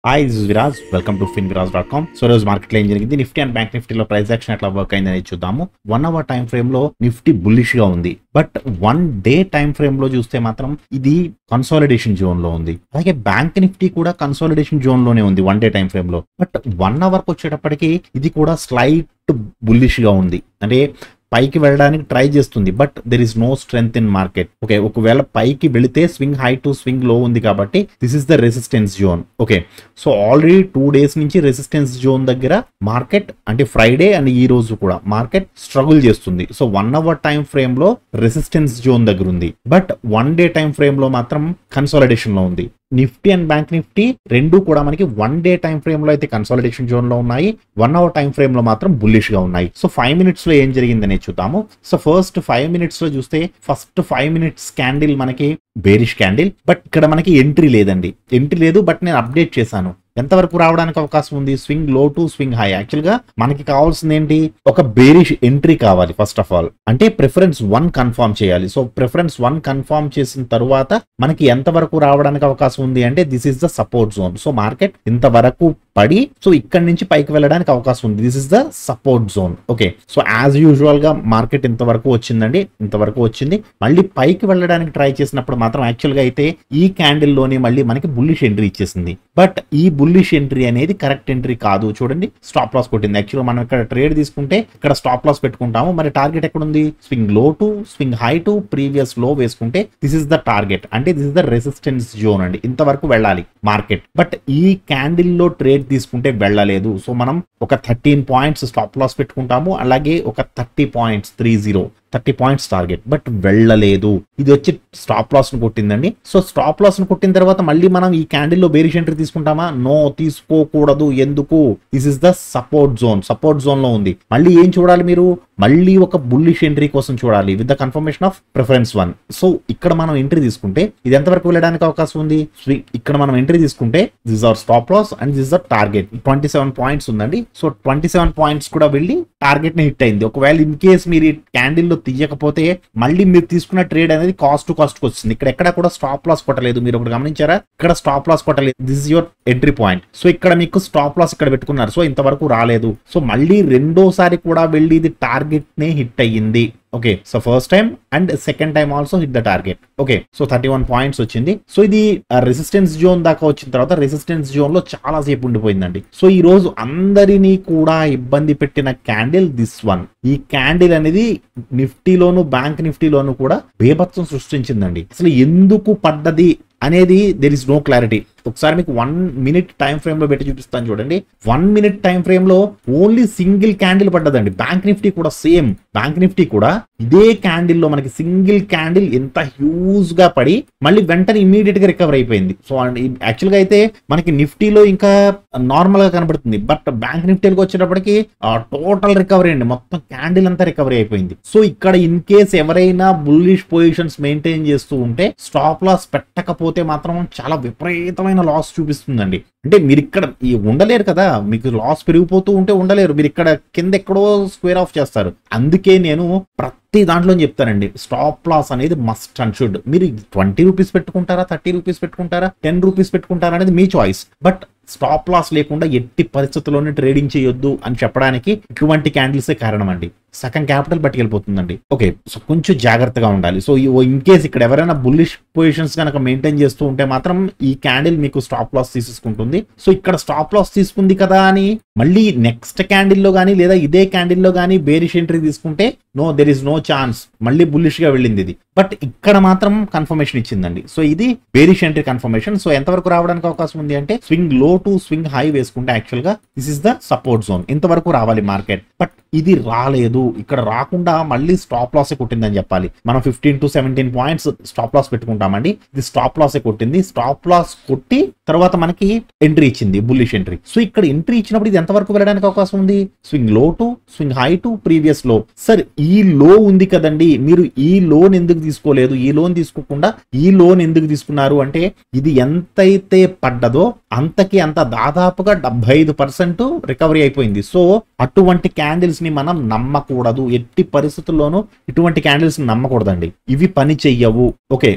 Hi this is Viraj welcome to finviraz.com. So రోజు మార్కెట్లో ఏం జరిగింది, నిఫ్టీ అండ్ బ్యాంక్ నిఫ్టీలో ప్రైస్ యాక్షన్ ఎట్లా వర్క్ అయిందని చూద్దాము. 1 అవర్ టైం ఫ్రేమ్ లో నిఫ్టీ బుల్లిష్ గా ఉంది, బట్ 1 డే టైం ఫ్రేమ్ లో చూస్తే మాత్రం ఇది కన్సాలిడేషన్ జోన్ లో ఉంది. అలాగే బ్యాంక్ నిఫ్టీ కూడా కన్సాలిడేషన్ జోన్ లోనే ఉంది 1 డే టైం ఫ్రేమ్ లో. బట్ 1 అవర్ కి వచ్చేటప్పటికి ఇది కూడా స్లైట్ బుల్లిష్ గా ఉంది, అంటే పైకి వెళ్ళడానికి ట్రై చేస్తుంది, but there is no strength in market. Okay, ఒకవేళ పైకి వెళితే స్వింగ్ హై టు స్వింగ్ లో ఉంది కాబట్టి this is the resistance zone. Okay, so already 2 days నుంచి రెసిస్టెన్స్ జోన్ దగ్గర మార్కెట్, అంటే ఫ్రైడే అండ్ ఈ రోజు కూడా మార్కెట్ స్ట్రగుల్ చేస్తుంది. సో 1 అవర్ టైం ఫ్రేమ్ లో రెసిస్టెన్స్ జోన్ దగ్గర ఉంది, బట్ 1 డే టైం ఫ్రేమ్ లో మాత్రం కన్సాలిడేషన్ లో ఉంది. నిఫ్టీ అండ్ బ్యాంక్ నిఫ్టీ రెండు కూడా మనకి 1 డే టైం ఫ్రేమ్ లో అయితే కన్సాలిడేషన్ జోన్ లో ఉన్నాయి, 1 అవర్ టైం ఫ్రేమ్ లో మాత్రం బుల్లిష్ గా ఉన్నాయి. సో 5 minutes లో ఏం జరిగిందని చూద్దాము. సో ఫస్ట్ 5 minutes లో చూస్తే ఫస్ట్ 5 minutes క్యాండిల్ మనకి బేరిష్ క్యాండిల్, బట్ ఇక్కడ మనకి ఎంట్రీ లేదండి, ఎంట్రీ లేదు. బట్ నేను అప్డేట్ చేశాను ఎంతవరకు రావడానికి అవకాశం ఉంది, swing low to swing high. Actual గా మనకి కావాల్సింది ఏంటి, ఒక బేరిష్ ఎంట్రీ కావాలి ఫస్ట్ ఆఫ్ ఆల్, అంటే ప్రిఫరెన్స్ 1 కన్ఫర్మ్ చేయాలి. సో ప్రిఫరెన్స్ 1 కన్ఫర్మ్ చేసిన తర్వాత మనకి ఎంతవరకు రావడానికి అవకాశం ఉంది అంటే this is the support zone. So market ఇంతవరకు పడి సో ఇక్కడ నుంచి పైకి వెళ్ళడానికి అవకాశం ఉంది, this is the support zone. Okay, so as usual గా మార్కెట్ ఇంతవరకు వచ్చిందండి, ఇంతవరకు వచ్చింది. మళ్ళీ పైకి వెళ్ళడానికి ట్రై చేసినప్పుడు మాత్రం యాక్చువల్ గా అయితే ఈ క్యాండిల్ లోనే మళ్ళీ మనకి బుల్లిష్ ఎంట్రీ ఇచ్చేసింది. బట్ ఈ బుల్లిష్ ఎంట్రీ అనేది కరెక్ట్ ఎంట్రీ కాదు. చూడండి, స్టాప్ లాస్ కొట్టింది. యాక్చువల్గా మనం ఇక్కడ ట్రేడ్ తీసుకుంటే ఇక్కడ స్టాప్ లాస్ పెట్టుకుంటాము, మరి టార్గెట్ ఎక్కడ ఉంది, swing low to swing high to previous low వేసుకుంటే దిస్ ఇస్ ద టార్గెట్, అంటే this is the resistance zone అండి. ఇంతవరకు వెళ్ళాలి మార్కెట్, బట్ ఈ క్యాండిల్ లో ట్రేడ్ తీసుకుంటే వెళ్ళలేదు. సో మనం ఒక 13 points స్టాప్ లాస్ పెట్టుకుంటాము, అలాగే ఒక 30 points టార్గెట్, బట్ వెళ్ళలేదు. ఇది వచ్చి స్టాప్ లాస్ ను కొట్టిందండి. సో స్టాప్ లాస్ ను కొట్టిన తర్వాత మళ్ళీ మనం ఈ క్యాండిల్ లో బేరిష్ ఎంట్రీ తీసుకుంటామా, నో తీసుకోకూడదు. ఎందుకు, this is the support zone, support zone లో ఉంది. మళ్ళీ ఏం చూడాలి మీరు, మళ్ళీ ఒక బుల్లిష్ ఎంట్రీ కోసం చూడాలి with the confirmation of preference 1. So ఇక్కడ మనం ఎంట్రీ తీసుకుంటే ఇది ఎంతవరకు వెళ్ళడానికి అవకాశం ఉంది, ఇక్కడ మనం ఎంట్రీ తీసుకుంటే this are stop loss and this are target. 27 points ఉందండి. సో 27 points కూడా వెళ్ళి టార్గెట్ ని హిట్ అయింది. ఒకవేళ ఇన్ కేస్ మీరు ఈ క్యాండిల్ లో తీయకపోతే మళ్ళీ మీరు తీసుకున్న ట్రేడ్ అనేది కాస్ట్ టు కాస్ట్ వచ్చింది. ఇక్కడ ఎక్కడ కూడా స్టాప్ లాస్ కొట్టలేదు, మీరు ఒకటి గమనించారా, ఇక్కడ స్టాప్ లాస్ కొట్టలేదు. This is your entry point. So ఇక్కడ మీకు స్టాప్ లాస్ ఇక్కడ పెట్టుకున్నారు, సో ఇంతవరకు రాలేదు. సో మళ్ళీ రెండోసారి కూడా వెళ్ళి ఇది టార్గెట్ నే హిట్ అయ్యింది. Okay, so first time and second time also hit the target. Okay, so 31 points వచ్చింది. సో ఇది రెసిస్టెన్స్ జోన్ దాకా వచ్చిన తర్వాత రెసిస్టెన్స్ జోన్ లో చాలా సేపు ఉండిపోయిందండి. సో ఈ రోజు అందరినీ కూడా ఇబ్బంది పెట్టిన క్యాండిల్ దిస్ వన్. ఈ క్యాండిల్ అనేది నిఫ్టీలోను బ్యాంక్ నిఫ్టీలోను కూడా బేభత్సం సృష్టించిందండి. అసలు ఎందుకు పడ్డది అనేది దెర్ ఇస్ నో క్లారిటీ. ఒకసారి మీకు 1 minute టైం ఫ్రేమ్ లో పెట్టి చూపిస్తాను చూడండి. 1 minute టైం ఫ్రేమ్ లో ఓన్లీ సింగిల్ క్యాండిల్ పడ్డదండి. బ్యాంక్ నిఫ్టీ కూడా సేమ్, బ్యాంక్ నిఫ్టీ కూడా ఇదే క్యాండిల్ లో మనకి సింగిల్ క్యాండిల్ ఎంత హ్యూజ్ గా పడి మళ్ళీ వెంటనే ఇమీడియట్ గా రికవర్ అయిపోయింది. సో యాక్చువల్ గా అయితే మనకి నిఫ్టీలో ఇంకా నార్మల్ గా కనబడుతుంది, బట్ బ్యాంక్ నిఫ్టీకి వచ్చేటప్పటికి టోటల్ రికవరీ అండి, మొత్తం క్యాండిల్ అంతా రికవరీ అయిపోయింది. సో ఇక్కడ ఇన్ కేస్ ఎవరైనా బుల్లిష్ పొజిషన్స్ మెయింటైన్ చేస్తూ ఉంటే స్టాప్ లాస్ పెట్టకపోతే మాత్రం చాలా విపరీతమైన లాస్ చూపిస్తుందండి. అంటే మీరు ఇక్కడ ఉండలేరు కదా, మీకు లాస్ పెరిగిపోతూ ఉంటే ఉండలేరు, మీరు ఇక్కడ కింద ఎక్కడో స్క్వేర్ ఆఫ్ చేస్తారు. అందుకే నేను ప్రతి దాంట్లో చెప్తానండి, స్టాప్ లాస్ అనేది మస్ట్ అండ్ షుడ్. మీరు 20 rupees పెట్టుకుంటారా, 30 rupees పెట్టుకుంటారా, 10 rupees పెట్టుకుంటారా అనేది మీ చాయిస్, బట్ స్టాప్ లాస్ లేకుండా ఎట్టి పరిస్థితుల్లోనే ట్రేడింగ్ చేయొద్దు అని చెప్పడానికి ఇటువంటి క్యాండిల్సే కారణం అండి. సగం క్యాపిటల్ పట్టుకెళ్ళిపోతుందండి. ఓకే, సో కొంచెం జాగ్రత్తగా ఉండాలి. సో ఇన్ కేస్ ఇక్కడ ఎవరైనా బుల్లిష్ పొజిషన్స్ కనుక మెయింటైన్ చేస్తూ ఉంటే మాత్రం ఈ క్యాండిల్ మీకు స్టాప్ లాస్ తీసుకుంటుంది. సో ఇక్కడ స్టాప్ లాస్ తీసుకుంది కదా అని మళ్ళీ నెక్స్ట్ క్యాండిల్ లో కానీ లేదా ఇదే క్యాండిల్ లో కానీ బేరిష్ ఎంట్రీ తీసుకుంటే no, there is no chance, మళ్ళీ బుల్లిష్ గా వెళ్ళింది ఇది. బట్ ఇక్కడ మాత్రం కన్ఫర్మేషన్ ఇచ్చిందండి. సో ఇది బేరిష్ ఎంట్రీ కన్ఫర్మేషన్. సో ఎంతవరకు రావడానికి అవకాశం ఉంది అంటే swing low to swing high వేసుకుంటే యాక్చువల్ గా this is the support zone, ఇంతవరకు రావాలి మార్కెట్. బట్ ఇది రాలేదు. ఇక్కడ రాకుండా మళ్ళీ స్టాప్ లాస్ కొట్టిందని చెప్పాలి. మనం 15 to 17 points స్టాప్ లాస్ పెట్టుకుంటామండి. ఇది స్టాప్ లాస్ కొట్టింది. స్టాప్ లాస్ కొట్టి తర్వాత మనకి ఎంట్రీ ఇచ్చింది, బుల్లిష్ ఎంట్రీ. సో ఇక్కడ ఎంట్రీ ఇచ్చినప్పుడు ఇది ఎంతవరకు వెళ్ళడానికి అవకాశం ఉంది, swing low to swing high to previous low. సరే ఈ లో ఉంది కదండి, మీరు ఈ లోన్ ఎందుకు తీసుకోలేదు, ఈ లోన్ తీసుకోకుండా ఈ లోన్ ఎందుకు తీసుకున్నారు అంటే ఇది ఎంతైతే పడ్డదో అంతకి అంత దాదాపుగా 75% రికవరీ అయిపోయింది. సో అటువంటి క్యాండిల్స్ ని మనం నమ్మకూడదు, ఎట్టి పరిస్థితుల్లోనూ ఇటువంటి క్యాండిల్స్ నమ్మకూడదండి. ఇవి పని చెయ్యవు. ఓకే,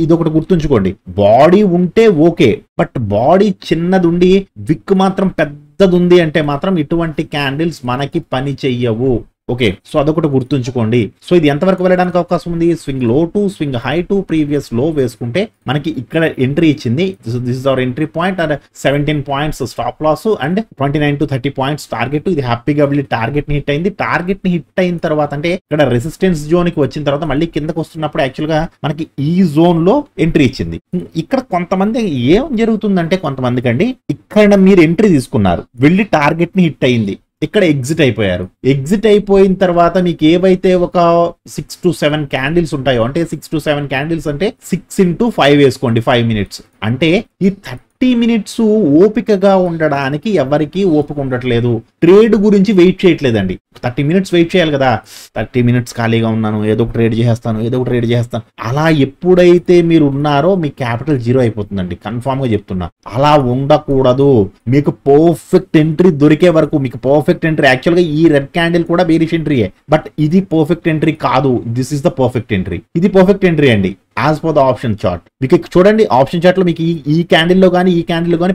ఇదొకటి గుర్తుంచుకోండి. బాడీ ఉంటే ఓకే, బట్ బాడీ చిన్నది ఉండి విక్ మాత్రం పెద్దది ఉంది అంటే మాత్రం ఇటువంటి క్యాండిల్స్ మనకి పని చెయ్యవు. ఓకే, సో అదొకటి గుర్తుంచుకోండి. సో ఇది ఎంతవరకు వెళ్ళడానికి అవకాశం ఉంది? Swing low to swing high to previous low వేసుకుంటే మనకి ఇక్కడ ఎంట్రీ ఇచ్చింది. This is our entry point and 17 points stop loss and 29 to 30 points target. ఇది హ్యాపీగా వెళ్ళి టార్గెట్ ని హిట్ అయింది. టార్గెట్ ని హిట్ అయిన తర్వాత అంటే ఇక్కడ రెసిస్టెన్స్ జోన్ కి వచ్చిన తర్వాత మళ్ళీ కిందకు వస్తున్నప్పుడు యాక్చువల్ గా మనకి ఈ జోన్ లో ఎంట్రీ ఇచ్చింది. ఇక్కడ కొంతమంది ఏం జరుగుతుందంటే, కొంతమందికి అండి ఇక్కడ మీరు ఎంట్రీ తీసుకున్నారు, వెళ్ళి టార్గెట్ ని హిట్ అయింది, ఇక్కడ ఎగ్జిట్ అయిపోయారు. ఎగ్జిట్ అయిపోయిన తర్వాత మీకు ఏవైతే ఒక 6 to 7 క్యాండిల్స్ ఉంటాయో, అంటే 6 to 7 క్యాండిల్స్ అంటే 6 into 5 వేసుకోండి, 5 minutes. అంటే ఈ 30 minutes ఓపికగా ఉండడానికి ఎవరికి ఓపిక ఉండట్లేదు. ట్రేడ్ గురించి వెయిట్ చేయట్లేదండి. 30 minutes వెయిట్ చేయాలి కదా. 30 minutes ఖాళీగా ఉన్నాను, ఏదో ఒక ట్రేడ్ చేస్తాను, అలా ఎప్పుడైతే మీరు ఉన్నారో మీ క్యాపిటల్ జీరో అయిపోతుందండి. కన్ఫామ్ గా చెప్తున్నా, అలా ఉండకూడదు. మీకు పర్ఫెక్ట్ ఎంట్రీ దొరికే వరకు, మీకు పర్ఫెక్ట్ ఎంట్రీ యాక్చువల్ గా ఈ రెడ్ క్యాండిల్ కూడా బేరిష్ ఎంట్రీయే, బట్ ఇది పర్ఫెక్ట్ ఎంట్రీ కాదు. This is the perfect entry. ఇది పర్ఫెక్ట్ ఎంట్రీ అండి as per the option chart. మీకు చూడండి, ఆప్షన్ చార్ట్ లో మీకు ఈ క్యాండిల్ లో కానీ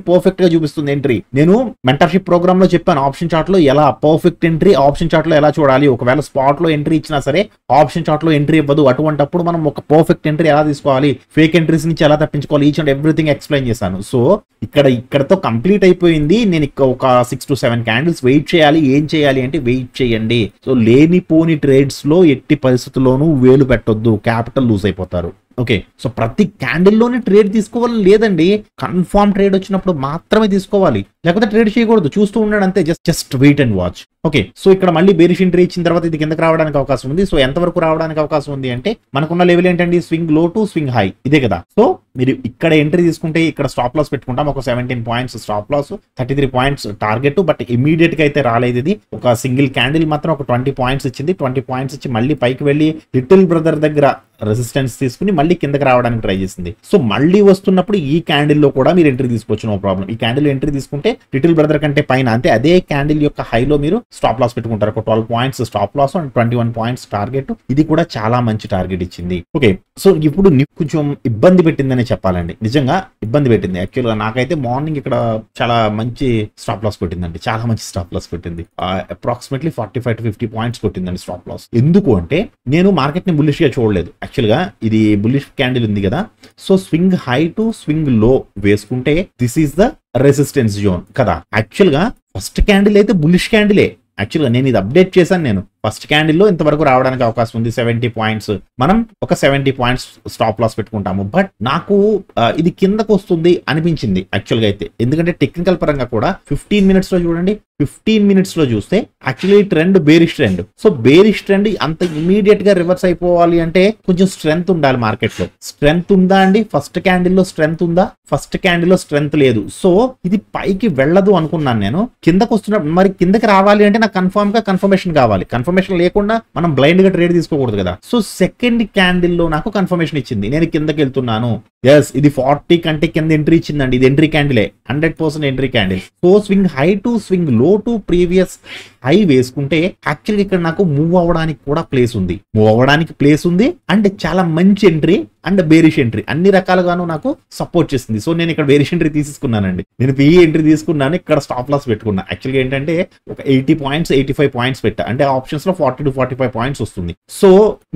పర్ఫెక్ట్ గా చూపిస్తుంది ఎంట్రీ. నేను మెంటర్షిప్ ప్రోగ్రామ్ లో చెప్పాను ఆప్షన్ చార్ట్ లో ఎలా పర్ఫెక్ట్ ఎంట్రీ ఆప్షన్ చార్ట్ లో ఎలా చూడాలి. ఒకవేళ స్పాట్ లో ఎంట్రీ ఇచ్చినా సరే ఆప్షన్ చార్ట్ లో ఎంట్రీ ఇవ్వదు. అటువంటిప్పుడు మనం ఒక పర్ఫెక్ట్ ఎంట్రీ ఎలా తీసుకోవాలి, ఫేక్ ఎంట్రీస్ నుంచి ఎలా తప్పించుకోవాలి, ఈచ్ అండ్ ఎవ్రీథింగ్ ఎక్స్ప్లెయిన్ చేశాను. సో ఇక్కడతో కంప్లీట్ అయిపోయింది. నేను ఒక 6 to 7 క్యాండిల్స్ వెయిట్ చేయాలి. ఏం చేయాలి అంటే వెయిట్ చేయండి. సో లేనిపోని ట్రేడ్స్ లో ఎట్టి పరిస్థితుల్లోనూ వేలు పెట్టొద్దు, క్యాపిటల్ లూజ్ అయిపోతారు. ఓకే, సో ప్రతి క్యాండిల్లోనే ట్రేడ్ తీసుకోవాలి లేదండి. కన్ఫామ్ ట్రేడ్ వచ్చినప్పుడు మాత్రమే తీసుకోవాలి, లేకపోతే ట్రేడ్ చేయకూడదు. చూస్తూ ఉన్నాడు అంతే, just wait and watch. Okay, so ఇక్కడ మళ్ళీ బేరిష్ ఎంట్రీ ఇచ్చిన తర్వాత ఇది కిందకి రావడానికి అవకాశం ఉంది. సో ఎంతవరకు రావడానికి అవకాశం ఉంది అంటే మనకున్న లెవెల్ ఏంటండి, swing low to swing high, ఇదే కదా. సో మీరు ఇక్కడ ఎంట్రీ తీసుకుంటే ఇక్కడ స్టాప్ లాస్ పెట్టుకుంటాం. ఒక 17 points stop loss, 33 points target. But immediate గా అయితే రాలేదు. ఇది ఒక సింగిల్ క్యాండిల్ మాత్రం ఒక 20 పాయింట్స్ ఇచ్చింది. 20 పాయింట్స్ ఇచ్చి మళ్ళీ పైకి వెళ్ళి లిటిల్ బ్రదర్ దగ్గర రెసిస్టెన్స్ తీసుకుని మళ్ళీ కిందకి రావడానికి ట్రై చేసింది. సో మళ్ళీ వస్తున్నప్పుడు ఈ క్యాండిల్ లో కూడా మీరు ఎంట్రీ తీసుకోవచ్చు, నో ప్రాబ్లం. ఈ క్యాండిల్ ఎంట్రీ తీసుకుంటే లిటిల్ బ్రదర్ కంటే పైన, అంతే అదే క్యాండిల్ యొక్క హైలో మీరు స్టాప్ లాస్ పెట్టుకుంటారు. ఒక 12 points stop loss and 21 points target. ఇది కూడా చాలా మంచి టార్గెట్ ఇచ్చింది. ఓకే, సో ఇప్పుడు కొంచెం ఇబ్బంది పెట్టిందనే చెప్పాలండి. నిజంగా ఇబ్బంది పెట్టింది. యాక్చువల్గా నాకైతే మార్నింగ్ ఇక్కడ చాలా మంచి స్టాప్ లాస్ కొట్టిందండి, చాలా మంచి స్టాప్ లాస్ కొట్టింది. అప్రాక్సిమేట్లీ 45 to 50 పాయింట్స్ కొట్టిందండి స్టాప్ లాస్. ఎందుకు అంటే నేను మార్కెట్ ని బుల్లిష్ గా చూడలేదు. యాక్చువల్ గా ఇది బుల్లిష్ క్యాండిల్ ఉంది కదా. So swing high to swing లో వేసుకుంటే this is the resistance zone కదా. యాక్చువల్ గా ఫస్ట్ క్యాండిల్ అయితే బుల్లిష్ క్యాండిలే. యాక్చువల్ గా నేను ఇది అప్డేట్ చేశాను. నేను ఫస్ట్ క్యాండిల్లో ఇంతవరకు రావడానికి అవకాశం ఉంది 70 పాయింట్స్. మనం ఒక 70 పాయింట్స్ స్టాప్ లాస్ పెట్టుకుంటాము. బట్ నాకు ఇది కిందకు వస్తుంది అనిపించింది యాక్చువల్గా అయితే. ఎందుకంటే టెక్నికల్ పరంగా కూడా 15 minutes లో చూడండి, 15 minutes లో చూస్తే actually trend bearish trend. So bearish trend అంత ఇమీడియట్ గా రివర్స్ అయిపోవాలి అంటే కొంచెం స్ట్రెంత్ ఉండాలి మార్కెట్ లో. స్ట్రెంత్ ఉందా అండి? ఫస్ట్ క్యాండిల్లో స్ట్రెంత్ ఉందా? ఫస్ట్ క్యాండిల్లో స్ట్రెంత్ లేదు. సో ఇది పైకి వెళ్ళదు అనుకున్నాను నేను. కిందకు వస్తున్నప్పుడు మరి కిందకి రావాలి అంటే నాకు కన్ఫర్మేషన్ కావాలి. కన్ఫర్మేషన్ లేకుండా మనం బ్లైండ్ గా ట్రేడ్ తీసుకోకూడదు కదా. సో సెకండ్ క్యాండిల్ లో నాకు కన్ఫర్మేషన్ ఇచ్చింది, నేను కిందకి వెళ్తున్నాను. ఎస్, ఇది 40 కంటే కింద ఎంట్రీ ఇచ్చిందండి. ఇది ఎంట్రీ క్యాండిలే, 100% entry candle. So swing high to swing low to previous high వేసుకుంటే యాక్చువల్గా ఇక్కడ నాకు మూవ్ అవ్వడానికి కూడా ప్లేస్ ఉంది. అండ్ చాలా మంచి ఎంట్రీ అండ్ బేరిష్ ఎంట్రీ అన్ని రకాలుగాను నాకు సపోర్ట్ చేస్తుంది. సో నేను ఇక్కడ బేరిష్ ఎంట్రీ తీసుకున్నానండి. నేను ఈ ఎంట్రీ తీసుకున్నాను, ఇక్కడ స్టాప్ లాస్ పెట్టుకున్నా. యాక్చువల్గా ఏంటంటే ఒక 80 పాయింట్స్ 85 పాయింట్స్ పెట్టా. అంటే ఆప్షన్స్ లో 40 to 45 పాయింట్స్ వస్తుంది. సో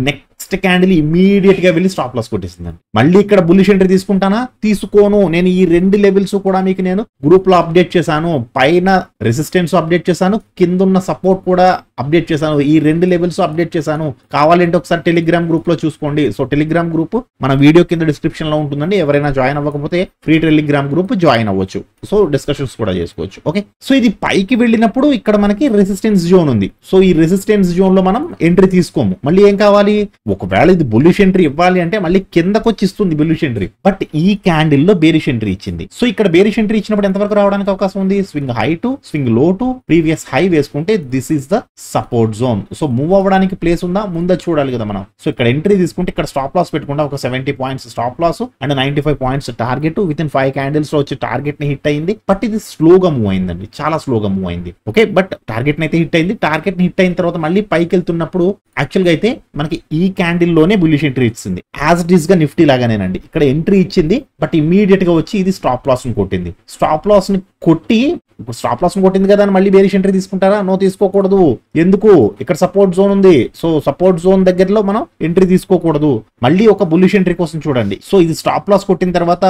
నెక్స్ట్ క్యాండిల్ ఇమీడియట్ గా వెళ్ళి స్టాప్ లాస్ కొట్టేసిందండి. మళ్ళీ ఇక్కడ బుల్లిష్ ఎంట్రీ తీసుకుంటానా? తీసుకోను. నేను ఈ రెండు లెవెల్స్ కూడా మీకు నేను గ్రూప్ లో అప్డేట్ చేశాను. పైన రెసిస్టెన్స్ అప్డేట్ చేశాను, కింద ఉన్న సపోర్ట్ కూడా అప్డేట్ చేశాను. ఈ రెండు లెవెల్స్ అప్డేట్ చేశాను. కావాలంటే ఒకసారి టెలిగ్రామ్ గ్రూప్ లో చూసుకోండి. సో టెలిగ్రామ్ గ్రూప్ మన వీడియో కింద డిస్క్రిప్షన్ లో ఉంటుందండి. ఎవరైనా జాయిన్ అవ్వకపోతే ఫ్రీ టెలిగ్రామ్ గ్రూప్ జాయిన్ అవ్వచ్చు. సో డిస్కషన్స్ కూడా చేసుకోవచ్చు. ఓకే, సో ఇది పైకి వెళ్ళినప్పుడు ఇక్కడ మనకి రెసిస్టెన్స్ జోన్ ఉంది. సో ఈ రెసిస్టెన్స్ జోన్ లో మనం ఎంట్రీ తీసుకోము. మళ్ళీ ఏం కావాలి, ఒకవేళ ఇది బుల్లిష్ ఎంట్రీ ఇవ్వాలి అంటే మళ్ళీ కిందకు వచ్చి ఇస్తుంది బుల్లిష్ ఎంట్రీ. బట్ ఈ క్యాండిల్ లో బేరిష్ ఎంట్రీ ఇచ్చింది. సో ఇక్కడ బేరిష్ ఎంట్రీ ఇచ్చినప్పుడు ఎంతవరకు రావడానికి అవకాశం ఉంది? Swing high to swing low to previous high వేసుకుంటే this is the support zone. So move అవ్వడానికి ప్లేస్ ఉందా ముందు చూడాలి కదా మనం. సో ఇక్కడ ఎంట్రీ తీసుకుంటే ఇక్కడ స్టాప్ లాస్ పెట్టుకుంటా, ఒక 70 points stop loss and 95 points target. Within 5 candles లో వచ్చి టార్గెట్ ని హిట్ అయింది. బట్ ఇది స్లోగా మూవ్ అయిందండి, చాలా స్లోగా మూవ్ అయింది. ఓకే, బట్ టార్గెట్ ని అయితే హిట్ అయింది. టార్గెట్ ని హిట్ అయిన తర్వాత మళ్ళీ పైకి వెళ్తున్నప్పుడు యాక్చువల్ గా అయితే మనకి ఈ క్యాండిల్ లోనే బుల్లిష్ ఎంట్రీ ఇచ్చింది. యాజ్ ఇట్ ఈస్ గా నిఫ్టీ లాగానేనండి, ఇక్కడ ఎంట్రీ ఇచ్చింది బట్ ఇమీడియట్ గా వచ్చి ఇది స్టాప్ లాస్ ని కొట్టింది. స్టాప్ లాస్ ని కొట్టి, ఇప్పుడు స్టాప్ లాస్ ని కొట్టింది కదా అని మళ్ళీ బేరిష్ ఎంట్రీ తీసుకుంటారా? నో, తీసుకోకూడదు. ఎందుకు? ఇక్కడ సపోర్ట్ జోన్ ఉంది. సో సపోర్ట్ జోన్ దగ్గరలో మనం ఎంట్రీ తీసుకోకూడదు. మళ్ళీ ఒక బుల్లిష్ ఎంట్రీ కోసం చూడండి. సో ఇది స్టాప్ లాస్ కొట్టిన తర్వాత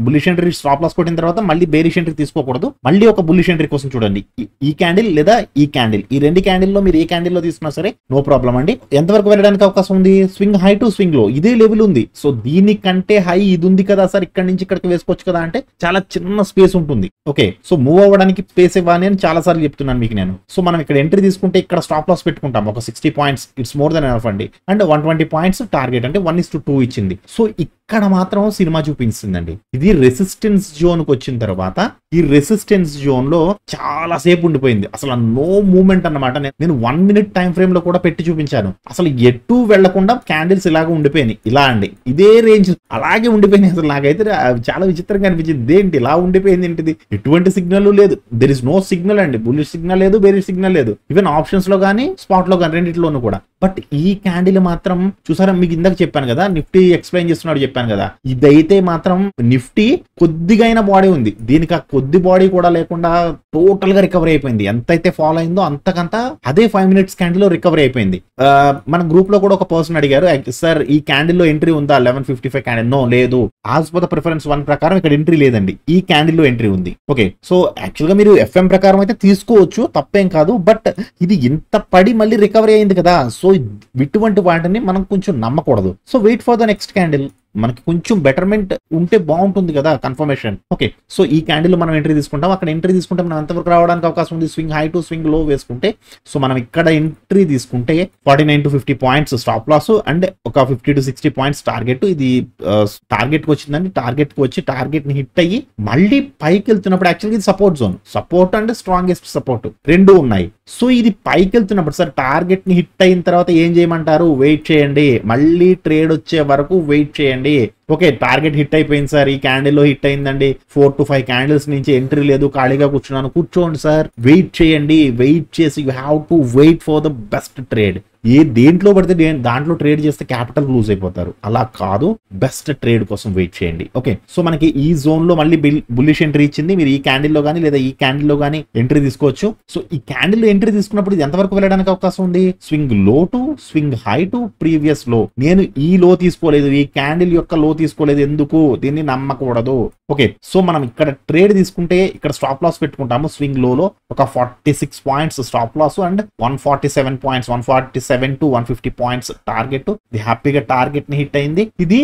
బుల్లిష్ ఎంట్రీ, స్టాప్ లాస్ కొట్టిన తర్వాత మళ్ళీ బేరిష్ ఎంట్రీ తీసుకోకూడదు. మళ్ళీ ఒక బుల్లిష్ ఎంట్రీ కోసం చూడండి. ఈ క్యాండిల్ లేదా ఈ క్యాండిల్, ఈ రెండు క్యాండిల్ లో మీరు ఏ క్యాండిల్ లో తీసుకున్నా సరే నో ప్రాబ్లం అండి. ఎంతవరకు వెళ్ళడానికి అవకాశం ఉంది? స్వింగ్ హై టు స్వింగ్ లో ఇదే లెవెల్ ఉంది. సో దీనికంటే హై ఇది ఉంది కదా సార్, ఇక్కడ నుంచి ఇక్కడికి వేసుకోవచ్చు కదా అంటే చాలా చిన్న స్పేస్ ఉంటుంది. ఓకే, సో మూవ్ అవ్వడానికి స్పేస్ ఇవ్వాలి అని చాలా సార్లు చెప్తున్నాను మీకు నేను. సో మనం ఇక్కడ ఎంట్రీ తీసుకుంటే ఇక్కడ స్టాప్ లాస్ పెట్టుకుంటాం ఒక 60 points. It's more than enough అండి. అండ్ 120 పాయింట్స్ టార్గెట్, అంటే 1:2 ఇచ్చింది. సో ఇక్కడ మాత్రం సినిమా చూపించిందండి. ఇది రెసిస్టెన్స్ జోన్ కు వచ్చిన తర్వాత ఈ రెసిస్టెన్స్ జోన్ లో చాలా సేపు ఉండిపోయింది. అసలు నో మూవ్మెంట్ అన్నమాట. నేను 1 మినిట్ టైం ఫ్రేమ్ లో కూడా పెట్టి చూపించాను. అసలు ఎటు వెళ్లకుండా క్యాండిల్స్ ఇలాగ ఉండిపోయినాయి. ఇలా అండి, ఇదే రేంజ్ అలాగే ఉండిపోయినాయి. అసలు నాకైతే చాలా విచిత్రంగా అనిపించింది. ఏంటి ఇలా ఉండిపోయింది, ఏంటిది? ఎటువంటి సిగ్నల్ లేదు. దెర్ ఇస్ నో సిగ్నల్ అండి. బుల్లిష్ సిగ్నల్ లేదు, బేరిష్ సిగ్నల్ లేదు. ఈవెన్ ఆప్షన్స్ లో కానీ స్పాట్ లో కానీ రెండింటిలోనూ కూడా. బట్ ఈ క్యాండిల్ మాత్రం చూసారా, మీకు ఇందాక చెప్పాను కదా, నిఫ్టీ ఎక్స్ప్లెయిన్ చేస్తున్నాడు చెప్పాను కదా, ఇదైతే మాత్రం నిఫ్టీ కొద్దిగా అయిన బాడీ ఉంది. దీనికి ఆ కొద్ది బాడీ కూడా లేకుండా టోటల్ గా రికవరీ అయిపోయింది. ఎంతైతే ఫాలో అయిందో అంతకంతా అదే 5 మినిట్స్ క్యాండిల్ లో రికవరీ అయిపోయింది. మన గ్రూప్ లో కూడా ఒక పర్సన్ అడిగారు, సార్ ఈ క్యాండిల్ లో ఎంట్రీ ఉందా? 11:55 క్యాండిల్. నో, లేదు. యాజ్ పర్ ద ప్రిఫరెన్స్ 1 ప్రకారం ఇక్కడ ఎంట్రీ లేదండి. ఈ క్యాండిల్ లో ఎంట్రీ ఉంది. ఓకే, సో యాక్చువల్ గా మీరు ఎఫ్ఎం ప్రకారం అయితే తీసుకోవచ్చు, తప్పేం కాదు. బట్ ఇది ఇంత పడి మళ్ళీ రికవరీ అయింది కదా, సో ఇటువంటి వాటిని మనం కొంచెం నమ్మకూడదు. So wait for the next candle. మనకి కొంచెం బెటర్మెంట్ ఉంటే బాగుంటుంది కదా, కన్ఫర్మేషన్. ఓకే, సో ఈ క్యాండిల్ మనం ఎంట్రీ తీసుకుంటాం. అక్కడ ఎంట్రీ తీసుకుంటే మనం ఎంతవరకు రావడానికి అవకాశం ఉంది? స్వింగ్ హై టు స్వింగ్ లో వేసుకుంటే, సో మనం ఇక్కడ ఎంట్రీ తీసుకుంటే 49 to 50 points stop loss and ఒక 50 to 60 పాయింట్స్ టార్గెట్. ఇది టార్గెట్ కి వచ్చిందండి. టార్గెట్ కి వచ్చి టార్గెట్ ని హిట్ అయ్యి మళ్ళీ పైకి వెళ్తున్నప్పుడు యాక్చువల్గా ఇది support zone, support and strongest support రెండు ఉన్నాయి. సో ఇది పైకి వెళ్తున్నప్పుడు సార్ టార్గెట్ ని హిట్ అయిన తర్వాత ఏం చేయమంటారు? వెయిట్ చేయండి. మళ్ళీ ట్రేడ్ వచ్చే వరకు వెయిట్ చేయండి. ఓకే, టార్గెట్ హిట్ అయిపోయింది సార్, ఈ క్యాండిల్ లో హిట్ అయిందండి. 4 to 5 క్యాండిల్స్ నుంచి ఎంట్రీ లేదు, ఖాళీగా కూర్చున్నాను. కూర్చోండి సార్, వెయిట్ చేయండి. వెయిట్ చేసి you have to wait for the best trade. ఏ దేంట్లో పడితే దాంట్లో ట్రేడ్ చేస్తే క్యాపిటల్ లూజ్ అయిపోతారు. అలా కాదు, బెస్ట్ ట్రేడ్ కోసం వెయిట్ చేయండి. ఓకే, సో మనకి ఈ జోన్ లో మళ్ళీ బుల్లిష్ ఎంట్రీ ఇచ్చింది. మీరు ఈ క్యాండిల్ లో కానీ లేదా ఈ క్యాండిల్ లో కానీ ఎంట్రీ తీసుకోవచ్చు. సో ఈ క్యాండిల్ లో ఎంట్రీ తీసుకున్నప్పుడు ఇది ఎంతవరకు వెళ్ళడానికి అవకాశం ఉంది? Swing low to swing high to previous లో. నేను ఈ లో తీసుకోలేదు, ఈ క్యాండిల్ యొక్క లో తీసుకోలేదు. ఎందుకు? దీన్ని నమ్మకూడదు. ఓకే, సో మనం ఇక్కడ ట్రేడ్ తీసుకుంటే ఇక్కడ స్టాప్ లాస్ పెట్టుకుంటాము. స్వింగ్ లో ఒక 46 points stop loss and 147 points, 147 to 150 points target. ఇది హ్యాపీగా టార్గెట్ ని హిట్ అయింది. ఇది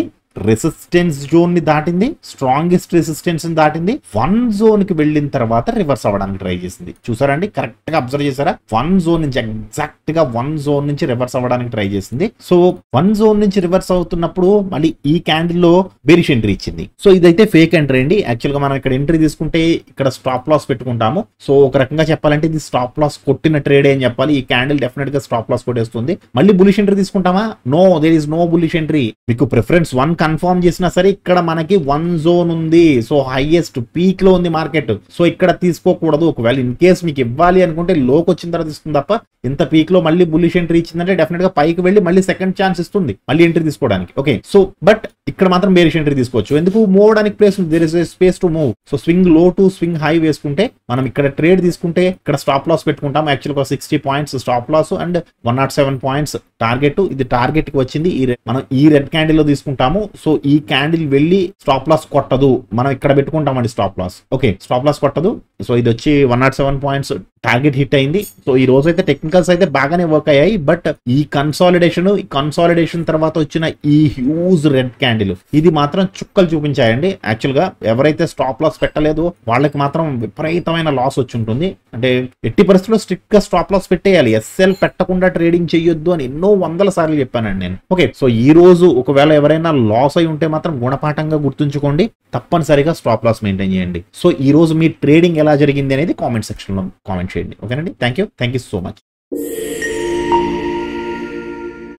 రెసిస్టెన్స్ జోన్ ని దాటింది, స్ట్రాంగెస్ట్ రెసిస్టెన్స్ ని దాటింది. 1 జోన్ కి వెళ్ళిన తర్వాత రివర్స్ అవ్వడానికి ట్రై చేసింది. చూసారండి, కరెక్ట్ గా అబ్జర్వ్ చేశారా? 1 జోన్ నుంచి ఎగ్జాక్ట్ గా 1 జోన్ నుంచి రివర్స్ అవ్వడానికి ట్రై చేసింది. సో 1 జోన్ నుంచి రివర్స్ అవుతున్నప్పుడు మళ్ళీ ఈ క్యాండిల్ లో బేరిష్ ఎంట్రీ ఇచ్చింది. సో ఇదైతే ఫేక్ ఎంట్రీ అండి. యాక్చువల్ గా మనం ఇక్కడ ఎంట్రీ తీసుకుంటే ఇక్కడ స్టాప్ లాస్ పెట్టుకుంటాము. సో ఒక రకంగా చెప్పాలంటే ఇది స్టాప్ లాస్ కొట్టిన ట్రేడ్ అని చెప్పాలి. ఈ క్యాండిల్ డెఫినెట్ గా స్టాప్ లాస్ కొట్టేస్తుంది. మళ్ళీ బులిష్ ఎంట్రీ తీసుకుంటామా? No, there is no bullish entry. మీకు ప్రిఫరెన్స్ 1 కన్ఫర్మ్ చేసినా సరే ఇక్కడ మనకి 1 జోన్ ఉంది. సో హైయెస్ట్ పీక్ లో ఉంది మార్కెట్. సో ఇక్కడ తీసుకోకూడదు. ఒకవేళ ఇన్ కేస్ మీకు ఇవ్వాలి అనుకుంటే లోకి వచ్చిన తర్వాత ఇస్తుంది తప్ప, ఇంత పీక్ లో మళ్ళీ బుల్లిష్ ఎంట్రీ ఇచ్చిందంటే డెఫినెట్ గా పైకి వెళ్ళి మళ్ళీ సెకండ్ ఛాన్స్ ఇస్తుంది మళ్ళీ ఎంట్రీ తీసుకోవడానికి. ఓకే, సో బట్ ఇక్కడ మాత్రం బేరిష్ ఎంట్రీ తీసుకోవచ్చు. ఎందుకు? మూవ్ అవడానికి ప్లేస్ ఉంది, there is space to move. So swing low to swing high వేసుకుంటే మనం ఇక్కడ ట్రేడ్ తీసుకుంటే ఇక్కడ స్టాప్ లాస్ పెట్టుకుంటాం. యాక్చువల్ గా 60 points stop loss and 107 points target. ఇది టార్గెట్ కి వచ్చింది. మనం ఈ రెడ్ క్యాండిల్ లో తీసుకుంటాము. సో ఈ క్యాండిల్ వెళ్ళి స్టాప్ లాస్ కొట్టదు, మనం ఇక్కడ పెట్టుకుంటామండి stop loss. Okay, stop loss కొట్టదు. సో ఇది వచ్చి 107 పాయింట్స్ టార్గెట్ హిట్ అయింది. సో ఈ రోజు అయితే టెక్నికల్స్ అయితే బాగానే వర్క్ అయ్యాయి. బట్ ఈ కన్సాలిడేషన్ తర్వాత వచ్చిన ఈ హ్యూజ్ రెడ్ క్యాండిల్ ఇది మాత్రం చుక్కలు చూపించాయండి. యాక్చువల్ గా ఎవరైతే స్టాప్ లాస్ పెట్టలేదో వాళ్ళకి మాత్రం విపరీతమైన లాస్ వచ్చి ఉంటుంది. అంటే ఎట్టి పరిస్థితుల్లో స్ట్రిక్ట్ గా స్టాప్ లాస్ పెట్టేయాలి. ఎస్ఎల్ పెట్టకుండా ట్రేడింగ్ చేయొద్దు అని ఎన్నో వందల సార్లు చెప్పానండి నేను. ఓకే, సో ఈ రోజు ఒకవేళ ఎవరైనా లాస్ అయి ఉంటే మాత్రం గుణపాఠంగా గుర్తుంచుకోండి, తప్పనిసరిగా స్టాప్ లాస్ మెయింటైన్ చేయండి. సో ఈ రోజు మీ ట్రేడింగ్ ఎలా జరిగింది అనేది కామెంట్ సెక్షన్ లో కామెంట్ చేయండి. ఓకేనండి, థ్యాంక్ యూ సో మచ్.